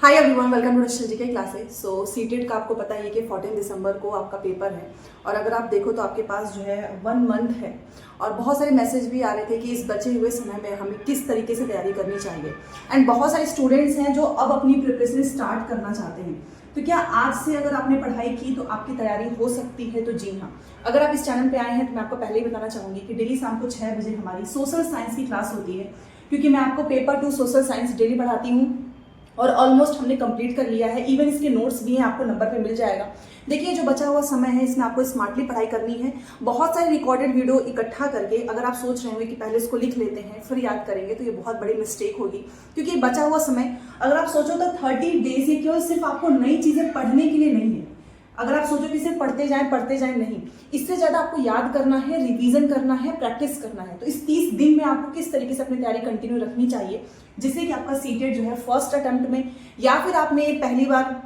Hi everyone, welcome to digital GK classes. So CTET का आपको पता ही है कि 14 दिसंबर को आपका पेपर है और अगर आप देखो तो आपके पास जो है 1 मंथ है और बहुत सारे मैसेज भी आ रहे थे कि इस बचे हुए समय में हमें किस तरीके से तैयारी करनी चाहिए। एंड बहुत सारे स्टूडेंट्स हैं जो अब अपनी प्रिपरेशन स्टार्ट करना चाहते हैं। तो क्या आज से अगर आपने पढ़ाई की तो आपकी तैयारी हो सकती है? तो जी हाँ। अगर आप इस चैनल पे आए हैं तो मैं आपको पहले ही बताना चाहूँगी कि डेली शाम को 6 बजे हमारी सोशल साइंस की क्लास होती है, क्योंकि मैं आपको पेपर 2 सोशल साइंस डेली पढ़ाती हूँ और ऑलमोस्ट हमने कंप्लीट कर लिया है। इवन इसके नोट्स भी हैं, आपको नंबर पे मिल जाएगा। देखिए, जो बचा हुआ समय है इसमें आपको स्मार्टली पढ़ाई करनी है। बहुत सारे रिकॉर्डेड वीडियो इकट्ठा करके अगर आप सोच रहे होंगे कि पहले इसको लिख लेते हैं फिर याद करेंगे, तो ये बहुत बड़ी मिस्टेक होगी। क्योंकि बचा हुआ समय अगर आप सोचो तो 30 डेज ये केवल सिर्फ आपको नई चीजें पढ़ने के लिए नहीं है। अगर आप सोचो कि सिर्फ पढ़ते जाएं नहीं, इससे ज्यादा आपको याद करना है, रिवीजन करना है, प्रैक्टिस करना है। तो इस 30 दिन में आपको किस तरीके से अपनी तैयारी कंटिन्यू रखनी चाहिए जिससे कि आपका सीटेट जो है फर्स्ट अटेम्प्ट में या फिर आपने पहली बार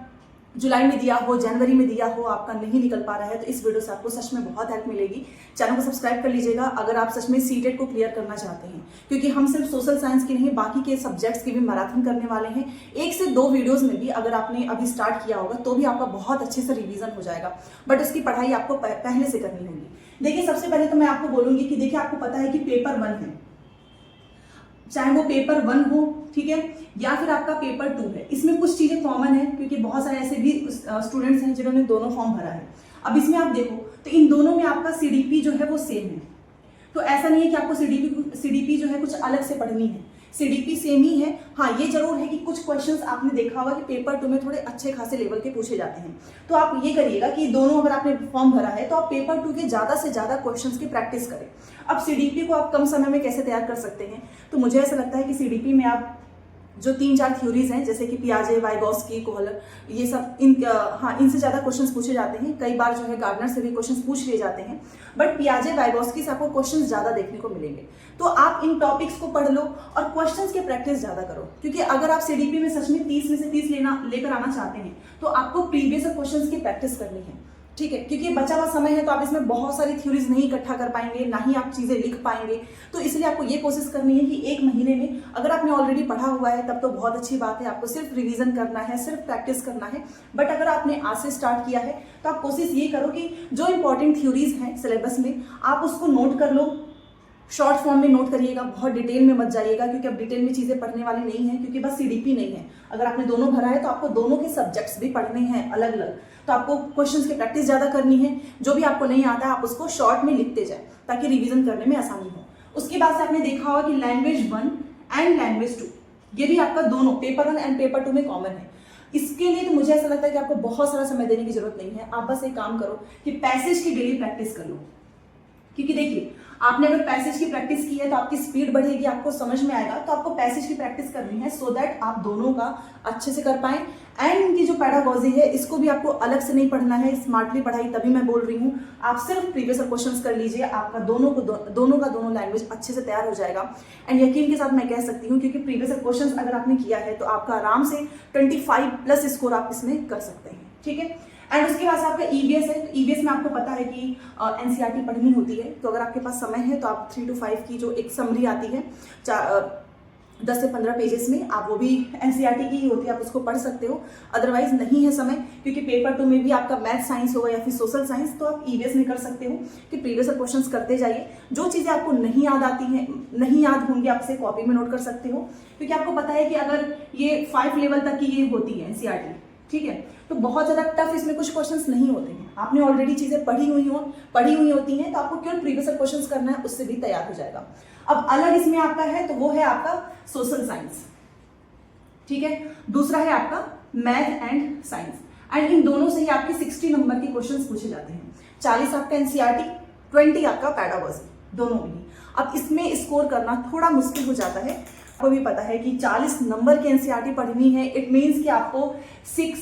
जुलाई में दिया हो, जनवरी में दिया हो, आपका नहीं निकल पा रहा है, तो इस वीडियो से आपको सच में बहुत हेल्प मिलेगी। चैनल को सब्सक्राइब कर लीजिएगा अगर आप सच में सीटेट को क्लियर करना चाहते हैं, क्योंकि हम सिर्फ सोशल साइंस की नहीं बाकी के सब्जेक्ट्स की भी मैराथन करने वाले हैं। 1 से 2 वीडियोस में भी अगर आपने अभी स्टार्ट किया होगा तो भी आपका बहुत अच्छे से रिवीजन हो जाएगा, बट उसकी पढ़ाई आपको पहले से करनी होगी। देखिए, सबसे पहले तो मैं आपको बोलूंगी कि देखिए, आपको पता है कि पेपर 1 है, चाहे वो पेपर 1 हो, ठीक है, या फिर आपका पेपर 2 है। इसमें कुछ चीजें कॉमन है क्योंकि बहुत सारे ऐसे भी स्टूडेंट्स हैं जिन्होंने दोनों फॉर्म भरा है। अब इसमें आप देखो तो इन दोनों में आपका सीडीपी जो है वो सेम है। तो ऐसा नहीं है कि आपको सीडीपी जो है कुछ अलग से पढ़नी है, सीडीपी सेम ही है। हाँ, ये जरूर है कि कुछ क्वेश्चंस आपने देखा होगा कि पेपर 2 में थोड़े अच्छे खासे लेवल के पूछे जाते हैं। तो आप ये करिएगा कि दोनों अगर आपने फॉर्म भरा है तो आप पेपर 2 के ज्यादा से ज्यादा क्वेश्चंस की प्रैक्टिस करें। अब सीडीपी को आप कम समय में कैसे तैयार कर सकते हैं? तो मुझे ऐसा लगता है कि सीडीपी में आप जो 3-4 थ्योरीज हैं जैसे कि पियाजे, वाइगोस्की, कोहलर, ये सब इनसे ज्यादा क्वेश्चंस पूछे जाते हैं। कई बार जो है गार्डनर से भी क्वेश्चंस पूछ लिए जाते हैं, बट पियाजे, वाइगोस्की से आपको क्वेश्चंस ज्यादा देखने को मिलेंगे। तो आप इन टॉपिक्स को पढ़ लो और क्वेश्चंस की प्रैक्टिस ज्यादा करो, क्योंकि अगर आप सीडीपी में सच में 30 में से 30 लेकर आना चाहते हैं तो आपको प्रीवियस क्वेश्चंस की प्रैक्टिस करनी है, ठीक है। क्योंकि बचा हुआ समय है तो आप इसमें बहुत सारी थ्योरीज नहीं इकट्ठा कर पाएंगे, ना ही आप चीजें लिख पाएंगे। तो इसलिए आपको ये कोशिश करनी है कि 1 महीने में अगर आपने ऑलरेडी पढ़ा हुआ है तब तो बहुत अच्छी बात है, आपको सिर्फ रिवीजन करना है, सिर्फ प्रैक्टिस करना है। बट अगर आपने आज से स्टार्ट किया है तो आप कोशिश ये करो कि जो इंपॉर्टेंट थ्योरीज हैं सिलेबस में आप उसको नोट कर लो, शॉर्ट फॉर्म में नोट करिएगा, बहुत डिटेल में मत जाइएगा, क्योंकि अब डिटेल में चीजें पढ़ने वाली नहीं है। क्योंकि बस सीडीपी नहीं है, अगर आपने दोनों भरा है तो आपको दोनों के सब्जेक्ट्स भी पढ़ने हैं अलग अलग। तो आपको क्वेश्चंस की प्रैक्टिस ज्यादा करनी है, जो भी आपको नहीं आता है आप उसको शॉर्ट में लिखते जाए ताकि रिवीजन करने में आसानी हो। उसके बाद से आपने देखा होगा कि लैंग्वेज 1 एंड लैंग्वेज 2 ये भी आपका दोनों पेपर 1 एंड पेपर 2 में कॉमन है। इसके लिए तो मुझे ऐसा लगता है कि आपको बहुत सारा समय देने की जरूरत नहीं है। आप बस एक काम करो कि पैसेज की डेली प्रैक्टिस कर लो, क्योंकि देखिए, आपने अगर पैसेज की प्रैक्टिस की है तो आपकी स्पीड बढ़ेगी, आपको समझ में आएगा। तो आपको पैसेज की प्रैक्टिस करनी है सो दैट आप दोनों का अच्छे से कर पाएं। एंड इनकी जो पेडागोजी है इसको भी आपको अलग से नहीं पढ़ना है, स्मार्टली पढ़ाई तभी मैं बोल रही हूँ। आप सिर्फ प्रीवियस क्वेश्चंस कर लीजिए, आपका दोनों का लैंग्वेज अच्छे से तैयार हो जाएगा। एंड यकीन के साथ मैं कह सकती हूँ, क्योंकि प्रीवियस क्वेश्चंस अगर आपने किया है तो आपका आराम से 25+ स्कोर आप इसमें कर सकते हैं, ठीक है। एंड उसके बाद आपका ईवीएस है। तो ईवीएस में आपको पता है कि एनसीईआरटी पढ़नी होती है। तो अगर आपके पास समय है तो आप 3 to 5 की जो एक समरी आती है 10 से 15 पेजेस में, आप वो भी एनसीईआरटी की ही होती है, आप उसको पढ़ सकते हो। अदरवाइज नहीं है समय, क्योंकि पेपर 2 में भी आपका मैथ साइंस होगा या फिर सोशल साइंस, तो आप ईवीएस में कर सकते हो कि प्रीवियस क्वेश्चंस करते जाइए। जो चीजें आपको नहीं याद आती हैं, नहीं याद होंगी, आप इसे कॉपी में नोट कर सकते हो। क्योंकि आपको पता है कि अगर ये 5 लेवल तक की ये होती है एनसीईआरटी, ठीक है, तो बहुत ज्यादा टफ इसमें कुछ क्वेश्चंस नहीं होते हैं। आपने ऑलरेडी चीजें पढ़ी हुई होती हैं, तो आपको केवल प्रीवियस क्वेश्चंस करना है, उससे भी तैयार हो जाएगा। अब अलग इसमें आपका है तो वो है आपका सोशल साइंस, ठीक है। दूसरा है आपका math and science. And in दोनों से ही आपके 60 नंबर के क्वेश्चंस पूछे जाते हैं। 40 आपका एनसीईआरटी, 20 आपका पेडागोजी, दोनों में ही। अब इसमें स्कोर करना थोड़ा मुश्किल हो जाता है। आपको भी पता है कि 40 नंबर की एनसीईआरटी पढ़नी है, इट मीन्स कि आपको 6,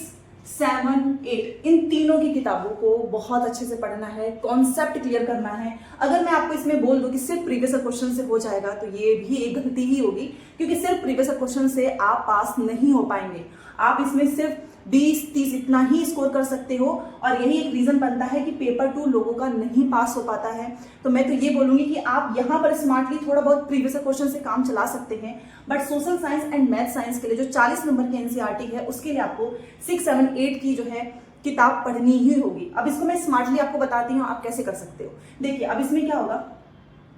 7, 8 इन तीनों की किताबों को बहुत अच्छे से पढ़ना है, कॉन्सेप्ट क्लियर करना है। अगर मैं आपको इसमें बोल दूं कि सिर्फ प्रीवियस क्वेश्चन से हो जाएगा तो ये भी एक गलती ही होगी, क्योंकि सिर्फ प्रीवियस क्वेश्चन से आप पास नहीं हो पाएंगे। आप इसमें सिर्फ 20-30 इतना ही स्कोर कर सकते हो, और यही एक रीजन बनता है कि पेपर 2 लोगों का नहीं पास हो पाता है। तो मैं तो ये बोलूंगी कि आप यहाँ पर स्मार्टली थोड़ा बहुत प्रीवियस क्वेश्चन से काम चला सकते हैं, but social science and math science के लिए जो 40 नंबर की एनसीईआरटी है उसके लिए आपको 6, 7, 8 की जो है किताब पढ़नी ही होगी। अब इसको मैं स्मार्टली आपको बताती हूँ आप कैसे कर सकते हो। देखिए अब इसमें क्या होगा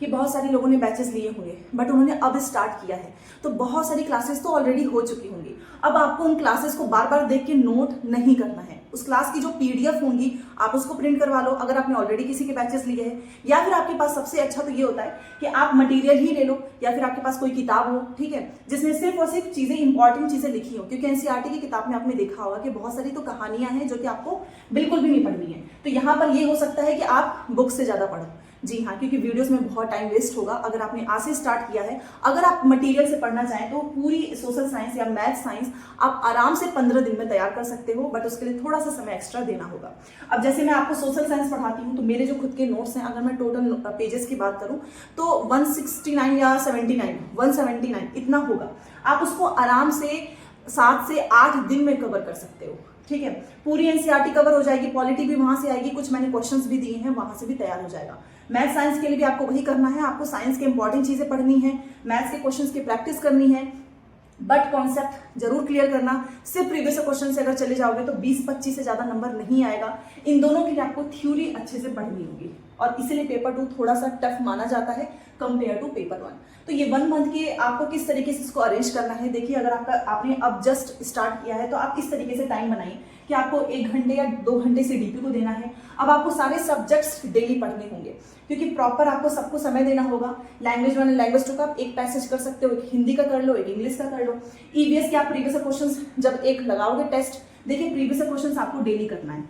कि बहुत सारे लोगों ने बैचेस लिए होंगे बट उन्होंने अब स्टार्ट किया है, तो बहुत सारी क्लासेस तो ऑलरेडी हो चुकी होंगी। अब आपको उन क्लासेस को बार बार देख के नोट नहीं करना है। उस क्लास की जो पीडीएफ होंगी आप उसको प्रिंट करवा लो अगर आपने ऑलरेडी किसी के बैचेस लिए हैं, या फिर आपके पास सबसे अच्छा तो ये होता है कि आप मटेरियल ही ले लो, या फिर आपके पास कोई किताब हो, ठीक है, जिसमें सिर्फ और सिर्फ चीजें इंपॉर्टेंट चीजें लिखी हो। क्योंकि एनसीईआरटी की किताब में आपने देखा होगा कि बहुत सारी तो कहानियां हैं जो कि आपको बिल्कुल भी नहीं पढ़नी है। तो यहाँ पर ये हो सकता है कि आप बुक से ज्यादा पढ़ो। जी हाँ, क्योंकि वीडियोस में बहुत टाइम वेस्ट होगा। अगर आपने आज से स्टार्ट किया है, अगर आप मटेरियल से पढ़ना चाहें तो पूरी सोशल साइंस या मैथ साइंस आप आराम से 15 दिन में तैयार कर सकते हो, बट उसके लिए थोड़ा सा समय एक्स्ट्रा देना होगा। अब जैसे मैं आपको सोशल साइंस पढ़ाती हूँ तो मेरे जो खुद के नोट्स हैं, अगर मैं टोटल पेजेस की बात करूँ तो 169 या 179 इतना होगा। आप उसको आराम से 7 से 8 दिन में कवर कर सकते हो, ठीक है। पूरी एनसीईआरटी कवर हो जाएगी, पॉलिटी भी वहां से आएगी, कुछ मैंने क्वेश्चंस भी दिए हैं वहां से भी तैयार हो जाएगा। मैथ साइंस के लिए भी आपको वही करना है, आपको साइंस के इंपॉर्टेंट चीजें पढ़नी है, मैथ्स के क्वेश्चंस की प्रैक्टिस करनी है, बट कॉन्सेप्ट जरूर क्लियर करना। सिर्फ प्रीवियस क्वेश्चन से अगर चले जाओगे तो 20-25 से ज्यादा नंबर नहीं आएगा। इन दोनों के लिए आपको थ्योरी अच्छे से पढ़नी होगी और इसीलिए पेपर 2 थोड़ा सा टफ माना जाता है कंपेयर टू पेपर 1। तो ये 1 मंथ के आपको किस तरीके से इसको अरेंज करना है। देखिए अगर आपने अब जस्ट स्टार्ट किया है तो आप इस तरीके से टाइम बनाइए कि आपको 1 घंटे या 2 घंटे सीडीपी को देना है। अब आपको सारे सब्जेक्ट्स डेली पढ़ने होंगे क्योंकि प्रॉपर आपको सबको समय देना होगा। लैंग्वेज 1 लैंग्वेज 2 का आप एक पैसेज कर सकते हो, एक हिंदी का कर लो, एक इंग्लिश का कर लो। ईवीएस के आप प्रीवियस क्वेश्चंस जब एक लगाओगे टेस्ट, देखिए प्रीवियस क्वेश्चंस आपको डेली करना है,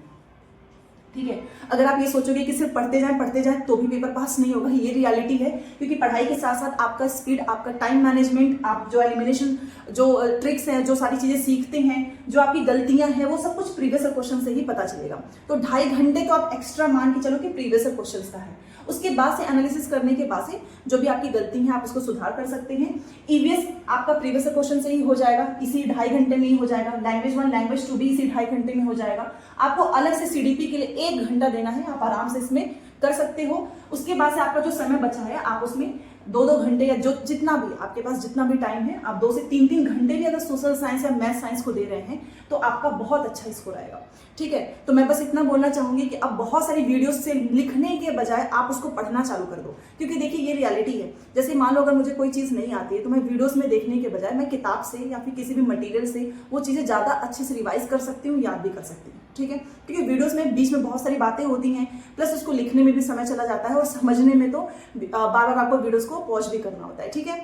ठीक है। अगर आप ये सोचोगे कि सिर्फ पढ़ते जाएं तो भी पेपर पास नहीं होगा, ये रियलिटी है। क्योंकि पढ़ाई के साथ साथ आपका स्पीड, आपका टाइम मैनेजमेंट, आप जो एलिमिनेशन जो ट्रिक्स हैं, जो सारी चीजें सीखते हैं, जो आपकी गलतियां हैं, वो सब कुछ प्रीवियस क्वेश्चन से ही पता चलेगा। तो 2.5 घंटे तो आप एक्स्ट्रा मान के चलो कि प्रीवियस क्वेश्चन का है। उसके बाद से एनालिसिस करने के बाद से जो भी आपकी गलती है आप उसको सुधार कर सकते हैं। ईवीएस आपका प्रीवियस क्वेश्चन से ही हो जाएगा, इसी 2.5 घंटे में ही हो जाएगा। लैंग्वेज 1 लैंग्वेज 2 भी इसी 2.5 घंटे में हो जाएगा। आपको अलग से सीडीपी के लिए 1 घंटा देना है, आप आराम से इसमें कर सकते हो। उसके बाद से आपका जो समय बचा है आप उसमें 2-2 घंटे या जो जितना भी आपके पास जितना भी टाइम है, आप 2 से 3-3 घंटे भी अगर सोशल साइंस या मैथ साइंस को दे रहे हैं तो आपका बहुत अच्छा स्कोर आएगा, ठीक है। तो मैं बस इतना बोलना चाहूंगी कि अब बहुत सारी वीडियोस से लिखने के बजाय आप उसको पढ़ना चालू कर दो। क्योंकि देखिए ये रियलिटी है, जैसे मान लो अगर मुझे कोई चीज नहीं आती है तो मैं वीडियोस में देखने के बजाय मैं किताब से या फिर किसी भी मटेरियल से वो चीजें ज्यादा अच्छे से रिवाइज कर सकती हूँ, याद भी कर सकती हूँ, ठीक है। क्योंकि वीडियोस में बीच में बहुत सारी बातें होती हैं, प्लस उसको लिखने में भी समय चला जाता है और समझने में तो बार बार आपको वीडियोस को पॉज भी करना होता है, ठीक है।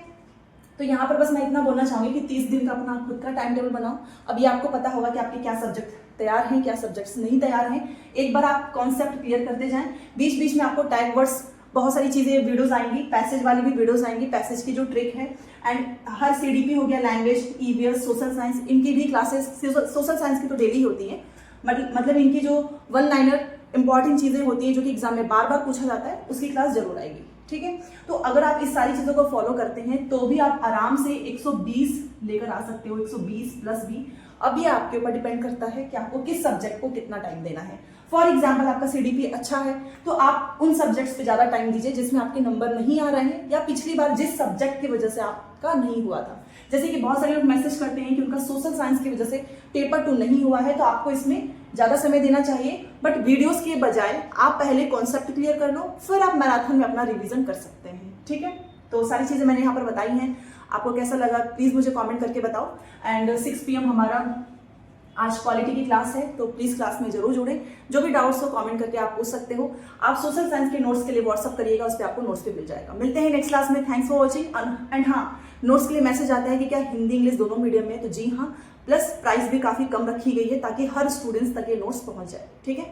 तो यहाँ पर बस मैं इतना बोलना चाहूंगी कि 30 दिन का अपना खुद का टाइम टेबल बनाओ। अब ये आपको पता होगा कि आपके क्या सब्जेक्ट तैयार हैं, क्या सब्जेक्ट्स नहीं तैयार हैं। एक बार आप कॉन्सेप्ट क्लियर करते जाएं, बीच बीच में आपको टैग वर्ड्स बहुत सारी चीजें वीडियोस आएंगी, पैसेज वाली भी वीडियोस आएंगी, पैसेज की जो ट्रिक है, एंड हर सीडीपी हो गया, लैंग्वेज, ईवीएस, सोशल साइंस, इनकी भी क्लासेस, सोशल साइंस की तो डेली होती है, मतलब इनकी जो 1 लाइनर इंपॉर्टेंट चीजें होती हैं जो कि एग्जाम में बार बार पूछा जाता है, उसकी क्लास जरूर आएगी, ठीक है। तो अगर आप इस सारी चीजों को फॉलो करते हैं तो भी आप आराम से 120 लेकर आ सकते हो, 120 प्लस भी। अब ये आपके ऊपर डिपेंड करता है कि आपको किस सब्जेक्ट को कितना टाइम देना है। फॉर एग्जाम्पल आपका सीडीपी अच्छा है तो आप उन सब्जेक्ट्स पे ज्यादा टाइम दीजिए जिसमें आपके नंबर नहीं आ रहे हैं, या पिछली बार जिस सब्जेक्ट की वजह से आपका नहीं हुआ था। जैसे कि बहुत सारे लोग मैसेज करते हैं कि उनका सोशल साइंस की वजह से पेपर 2 नहीं हुआ है, तो आपको इसमें ज्यादा समय देना चाहिए। बट वीडियोस के बजाय आप पहले कॉन्सेप्ट क्लियर कर लो, फिर आप मैराथन में अपना रिवीजन कर सकते हैं, ठीक है। तो सारी चीजें मैंने यहाँ पर बताई हैं, आपको कैसा लगा प्लीज मुझे कमेंट करके बताओ। एंड 6 PM हमारा आज क्वालिटी की क्लास है, तो प्लीज क्लास में जरूर जुड़े। जो भी डाउट्स हो कमेंट करके आप पूछ सकते हो। आप सोशल साइंस के नोट्स के लिए व्हाट्सअप करिएगा, उस पर आपको नोट्स पे मिल जाएगा। मिलते हैं नेक्स्ट क्लास में, थैंक्स फॉर वॉचिंग। एंड हाँ, नोट्स के लिए मैसेज आता है कि क्या हिंदी इंग्लिश दोनों मीडियम में है, तो जी हाँ, प्लस प्राइस भी काफी कम रखी गई है ताकि हर स्टूडेंट्स तक ये नोट्स पहुंच जाए, ठीक है।